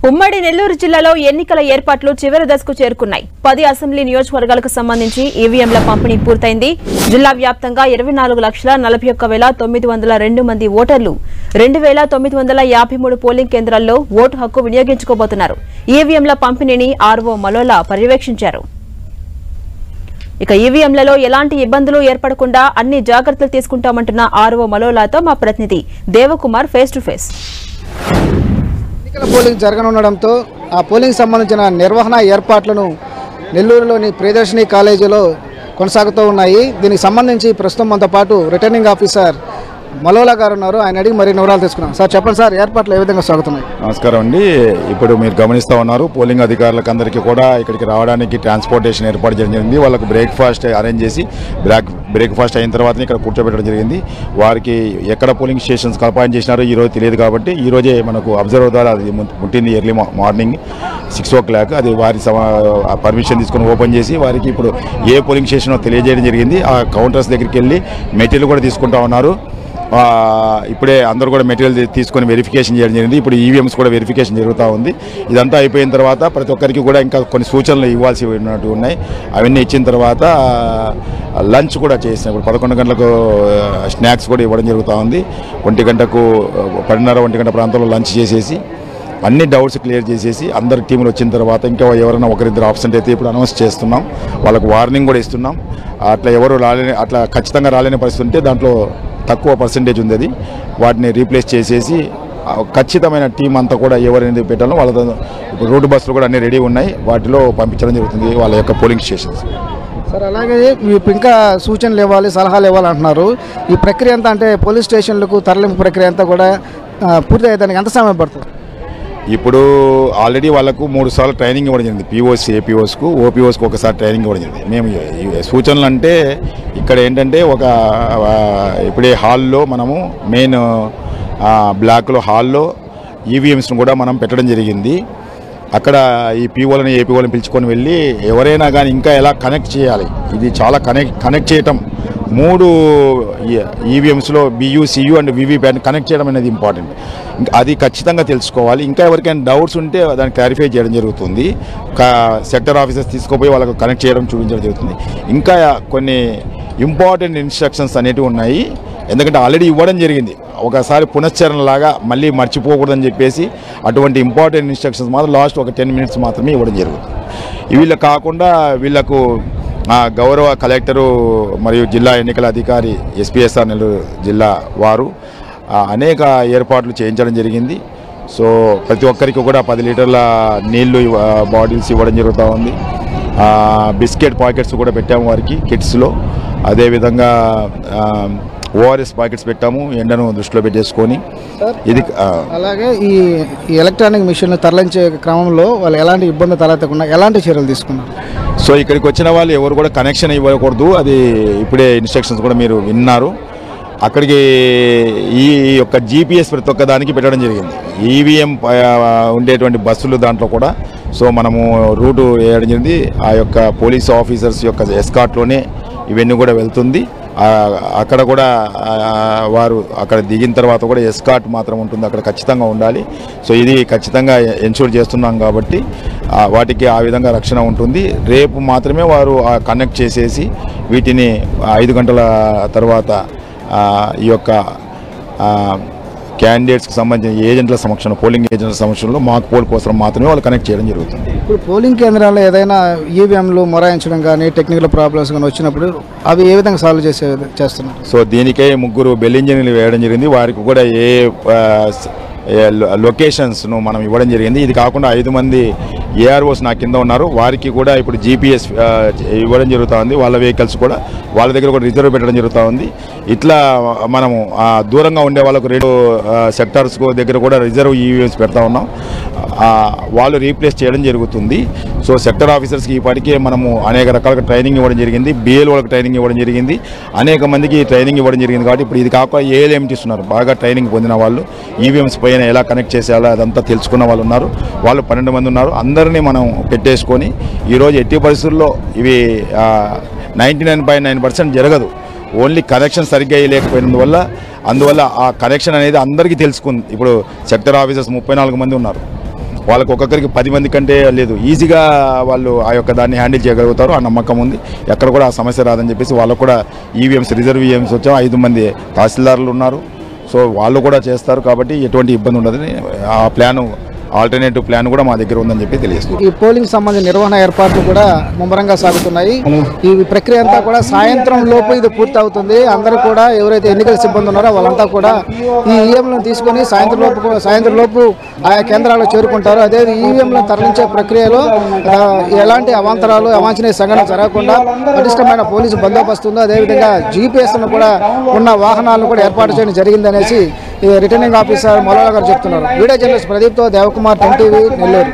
ఉమ్మడి నెల్లూరు జిల్లాలో ఎన్నికల ఏర్పాట్లు చివరి దశకు చేరుకున్నాయి. 10 అసెంబ్లీ నియోజకవర్గాలకు సంబంధించి ఈవీఎంల పంపిణీ పూర్తయింది. జిల్లా వ్యాప్తంగా 24,41,902 మంది ఓటర్లు 2,953 పోలింగ్ కేంద్రాల్లో ఓటు హక్కు వినియోగించుకోబోతున్నారు. ఈవీఎంల పంపిణీని ఆర్ఓ మలోలా పర్యవేక్షించారు. ఇక ఈవీఎంలలో ఎలాంటి ఇబ్బందులు ఏర్పడకుండా అన్ని జాగ్రత్తలు తీసుకుంటామంటున్న ఆర్ఓ మలోలాతో మా ప్రతినిధి దేవకుమార్ ఫేస్ టు ఫేస్. ఎన్నికల పోలింగ్ జరగనుండడంతో ఆ పోలింగ్ సంబంధించిన నిర్వహణ ఏర్పాట్లను నెల్లూరులోని ప్రియదర్శిని కాలేజీలో కొనసాగుతూ ఉన్నాయి. దీనికి సంబంధించి ప్రస్తుతం మనతో పాటు రిటర్నింగ్ ఆఫీసర్ మలోలా గారు ఉన్నారు. ఆయన అడిగి మరిన్ని వివరాలు తీసుకున్నాం. సార్ చెప్పండి సార్, ఏర్పాట్లు ఏ విధంగా సాగుతున్నాయి? నమస్కారం అండి. ఇప్పుడు మీరు గమనిస్తూ ఉన్నారు, పోలింగ్ అధికారులకు అందరికీ కూడా ఇక్కడికి రావడానికి ట్రాన్స్పోర్టేషన్ ఏర్పాటు జరిగింది. వాళ్ళకు బ్రేక్ఫాస్ట్ అరేంజ్ చేసి బ్రేక్ఫాస్ట్ అయిన తర్వాత ఇక్కడ కూర్చోబెట్టడం జరిగింది. వారికి ఎక్కడ పోలింగ్ స్టేషన్స్ అపాయింట్ చేసినారో ఈరోజు తెలియదు కాబట్టి ఈరోజే మనకు అబ్జర్వర్ ద్వారా అది ముట్టింది. ఎర్లీ మార్నింగ్ 6 o'clock అది వారి పర్మిషన్ తీసుకుని ఓపెన్ చేసి వారికి ఇప్పుడు ఏ పోలింగ్ స్టేషనో తెలియజేయడం జరిగింది. ఆ కౌంటర్స్ దగ్గరికి వెళ్ళి మెటీరియల్ కూడా తీసుకుంటా ఉన్నారు. ఇప్పుడే అందరూ కూడా మెటీరియల్ తీసుకొని వెరిఫికేషన్ చేయడం జరిగింది. ఇప్పుడు ఈవీఎంస్ కూడా వెరిఫికేషన్ జరుగుతూ ఉంది. ఇదంతా అయిపోయిన తర్వాత ప్రతి ఒక్కరికి కూడా ఇంకా కొన్ని సూచనలు ఇవ్వాల్సి ఉన్నట్టు ఉన్నాయి. అవన్నీ ఇచ్చిన తర్వాత లంచ్ కూడా చేసిన ఇప్పుడు 11 గంటలకు స్నాక్స్ కూడా ఇవ్వడం జరుగుతూ ఉంది. 1 గంటకు 10:30-1 గంట ప్రాంతంలో లంచ్ చేసేసి అన్ని డౌట్స్ క్లియర్ చేసేసి అందరి టీములు వచ్చిన తర్వాత ఇంకా ఎవరైనా ఒకరిద్దరు ఆబ్సెంట్ అయితే ఇప్పుడు అనౌన్స్ చేస్తున్నాం. వాళ్ళకు వార్నింగ్ కూడా ఇస్తున్నాం. అట్లా ఎవరు అట్లా ఖచ్చితంగా రాలేని పరిస్థితి ఉంటే దాంట్లో తక్కువ పర్సెంటేజ్ ఉంది, అది వాటిని రీప్లేస్ చేసేసి ఖచ్చితమైన టీం అంతా కూడా ఎవరైనా పెట్టాలో వాళ్ళతో ఇప్పుడు రోడ్డు బస్సులు కూడా అన్నీ రెడీ ఉన్నాయి. వాటిలో పంపించడం జరుగుతుంది వాళ్ళ యొక్క పోలింగ్ స్టేషన్స్. సార్ అలాగే మీకు ఇంకా సూచనలు ఇవ్వాలి, సలహాలు ఇవ్వాలి అంటున్నారు. ఈ ప్రక్రియ అంతా అంటే పోలీస్ స్టేషన్లకు తరలింపు ప్రక్రియ అంతా కూడా పూర్తి అయ్యేదానికి ఎంత సమయం పడుతుంది? ఇప్పుడు ఆల్రెడీ వాళ్ళకు 3 సార్లు ట్రైనింగ్ ఇవ్వడం జరిగింది. పీఓస్, ఏపీఓస్కు, ఓపీఓస్కు ఒకసారి ట్రైనింగ్ ఇవ్వడం జరిగింది. మేము సూచనలు అంటే ఇక్కడ ఏంటంటే ఇప్పుడే హాల్లో మనము మెయిన్ బ్లాక్లో హాల్లో ఈవీఎంస్ను కూడా మనం పెట్టడం జరిగింది. అక్కడ ఈ పీఓలను, ఏపీఓలను పిలుచుకొని వెళ్ళి ఎవరైనా కానీ ఇంకా ఎలా కనెక్ట్ చేయాలి, ఇది చాలా కనెక్ట్ చేయటం 3 ఈవీఎంస్లో BU, CU and VVPAT connect చేయడం అనేది ఇంపార్టెంట్. అది ఖచ్చితంగా తెలుసుకోవాలి. ఇంకా ఎవరికైనా డౌట్స్ ఉంటే దాన్ని క్లారిఫై చేయడం జరుగుతుంది. సెక్టర్ ఆఫీసర్స్ తీసుకుపోయి వాళ్ళకు కనెక్ట్ చేయడం చూపించడం జరుగుతుంది. ఇంకా కొన్ని ఇంపార్టెంట్ ఇన్స్ట్రక్షన్స్ అనేటివి ఉన్నాయి. ఎందుకంటే ఆల్రెడీ ఇవ్వడం జరిగింది. ఒకసారి పునశ్చరణలాగా మళ్ళీ మర్చిపోకూడదని చెప్పేసి అటువంటి ఇంపార్టెంట్ ఇన్స్ట్రక్షన్స్ మాత్రం లాస్ట్ ఒక 10 minutes మాత్రమే ఇవ్వడం జరుగుతుంది. వీళ్ళ కాకుండా వీళ్లకు గౌరవ కలెక్టరు మరియు జిల్లా ఎన్నికల అధికారి ఎస్పీఎస్ఆర్ నెల్లూరు జిల్లా వారు అనేక ఏర్పాట్లు చేయించడం జరిగింది. సో ప్రతి ఒక్కరికి కూడా 10 లీటర్ల నీళ్లు బాటిల్స్ ఇవ్వడం జరుగుతూ ఉంది. బిస్కెట్ పాకెట్స్ కూడా పెట్టాము వారికి కిట్స్లో. అదేవిధంగా ఓఆర్ఎస్ ప్యాకెట్స్ పెట్టాము ఎండను దృష్టిలో పెట్టేసుకొని. ఇది అలాగే ఈ ఎలక్ట్రానిక్ మిషన్లు తరలించే క్రమంలో వాళ్ళు ఎలాంటి ఇబ్బంది తలెత్తకుండా ఎలాంటి చర్యలు తీసుకున్నారు? సో ఇక్కడికి వచ్చిన వాళ్ళు ఎవరు కూడా కనెక్షన్ ఇవ్వకూడదు. అది ఇప్పుడే ఇన్స్ట్రక్షన్స్ కూడా మీరు విన్నారు. అక్కడికి ఈ యొక్క జీపీఎస్ ప్రతి ఒక్క దానికి పెట్టడం జరిగింది. ఈవీఎం ఉండేటువంటి బస్సులు దాంట్లో కూడా సో మనము రూటు వేయడం జరిగింది. ఆ యొక్క పోలీస్ ఆఫీసర్స్ యొక్క ఎస్కార్ట్లోనే ఇవన్నీ కూడా వెళ్తుంది. అక్కడ కూడా వారు అక్కడ దిగిన తర్వాత కూడా ఎస్కార్ట్ మాత్రం ఉంటుంది, అక్కడ ఖచ్చితంగా ఉండాలి. సో ఇది ఖచ్చితంగా ఎన్షూర్ చేస్తున్నాం కాబట్టి వాటికి ఆ విధంగా రక్షణ ఉంటుంది. రేపు మాత్రమే వారు కనెక్ట్ చేసేసి వీటిని 5 గంటల తర్వాత ఈ యొక్క క్యాండిడేట్స్కి సంబంధించిన ఏజెంట్ల సమక్షంలో, పోలింగ్ ఏజెంట్ల సమక్షంలో మాక్ పోల్ కోసం మాత్రమే వాళ్ళు కనెక్ట్ చేయడం జరుగుతుంది. ఇప్పుడు పోలింగ్ కేంద్రాల్లో ఏదైనా ఈవీఎంలు మొరాయించడం కానీ టెక్నికల్ ప్రాబ్లమ్స్ కానీ వచ్చినప్పుడు అవి ఏ విధంగా సాల్వ్ చేస్తున్నారు? సో దీనికే 3 బెల్ ఇంజనీర్లు వేయడం జరిగింది. వారికి కూడా ఏ లొకేషన్స్ను మనం ఇవ్వడం జరిగింది. ఇది కాకుండా 5 మంది ఏఆర్ఓస్ నా కింద ఉన్నారు. వారికి కూడా ఇప్పుడు జీపీఎస్ ఇవ్వడం జరుగుతూ ఉంది. వాళ్ళ వెహికల్స్ కూడా వాళ్ళ దగ్గర కూడా రిజర్వ్ పెట్టడం జరుగుతూ ఉంది. ఇట్లా మనము దూరంగా ఉండే వాళ్ళకు 2 సెక్టార్స్ దగ్గర కూడా రిజర్వ్ ఈవీఎంస్ పెడతా ఉన్నాం. వాళ్ళు రీప్లేస్ చేయడం జరుగుతుంది. సో సెక్టర్ ఆఫీసర్స్కి ఇప్పటికే మనము అనేక రకాలుగా ట్రైనింగ్ ఇవ్వడం జరిగింది. బిఎల్ఓలకు ట్రైనింగ్ ఇవ్వడం జరిగింది. అనేక మందికి ట్రైనింగ్ ఇవ్వడం జరిగింది. కాబట్టి ఇప్పుడు ఇది కాకుండా ఏఎల్ఎంటీస్ ఉన్నారు, బాగా ట్రైనింగ్ పొందిన వాళ్ళు. ఈవీఎంస్ పైన ఎలా కనెక్ట్ చేసేయాలో అదంతా తెలుసుకున్న వాళ్ళు ఉన్నారు. వాళ్ళు 12 మంది ఉన్నారు. అందరినీ మనం పెట్టేసుకొని ఈరోజు ఎట్టి పరిస్థితుల్లో ఇవి 99.9% జరగదు. ఓన్లీ కనెక్షన్ సరిగ్గా వేయలేకపోయినందువల్ల అందువల్ల ఆ కనెక్షన్ అనేది అందరికీ తెలుసుకుంది. ఇప్పుడు సెక్టర్ ఆఫీసర్స్ 34 మంది ఉన్నారు. వాళ్ళకి ఒక్కొక్కరికి 10 మంది కంటే లేదు, ఈజీగా వాళ్ళు ఆ యొక్క దాన్ని హ్యాండిల్ చేయగలుగుతారు. ఆ నమ్మకం ఉంది. ఎక్కడ కూడా ఆ సమస్య రాదని చెప్పేసి వాళ్ళకు కూడా ఈవీఎంస్ రిజర్వ్ ఈవీఎంస్ వచ్చాం. 5 మంది తహసీల్దారులు ఉన్నారు. సో వాళ్ళు కూడా చేస్తారు కాబట్టి ఎటువంటి ఇబ్బంది ఉండదని ఆ ప్లాను ఆల్టర్నేటివ్ ప్లాన్ కూడా మా దగ్గర ఉందని చెప్పి తెలియజేస్తుంది. ఈ పోలింగ్ సంబంధించిన నిర్వహణ ఏర్పాట్లు కూడా ముమ్మరంగా సాగుతున్నాయి. ఈ ప్రక్రియ అంతా కూడా సాయంత్రం లోపు ఇది పూర్తి అవుతుంది. అందరూ కూడా ఎవరైతే ఎన్నికల సిబ్బంది ఉన్నారో వాళ్ళంతా కూడా ఈ ఈవీఎంలను తీసుకొని సాయంత్రం లోపు ఆయా కేంద్రాల్లో చేరుకుంటారు. అదే ఈవీఎంలను తరలించే ప్రక్రియలో ఎలాంటి అవాంతరాలు అవాంఛనీయ సంఘటనలు జరగకుండా పటిష్టమైన పోలీసు బందోబస్తు ఉందో, అదేవిధంగా జీపీఎస్ను కూడా ఉన్న వాహనాలను కూడా ఏర్పాటు చేయడం జరిగిందనేసి రిటర్నింగ్ ఆఫీసర్ మలోలా గారు చెప్తున్నారు. వీడియో జర్నలిస్ట్ ప్రదీప్తో దేవకుమార్, 10 టీవీ, నెల్లూరు.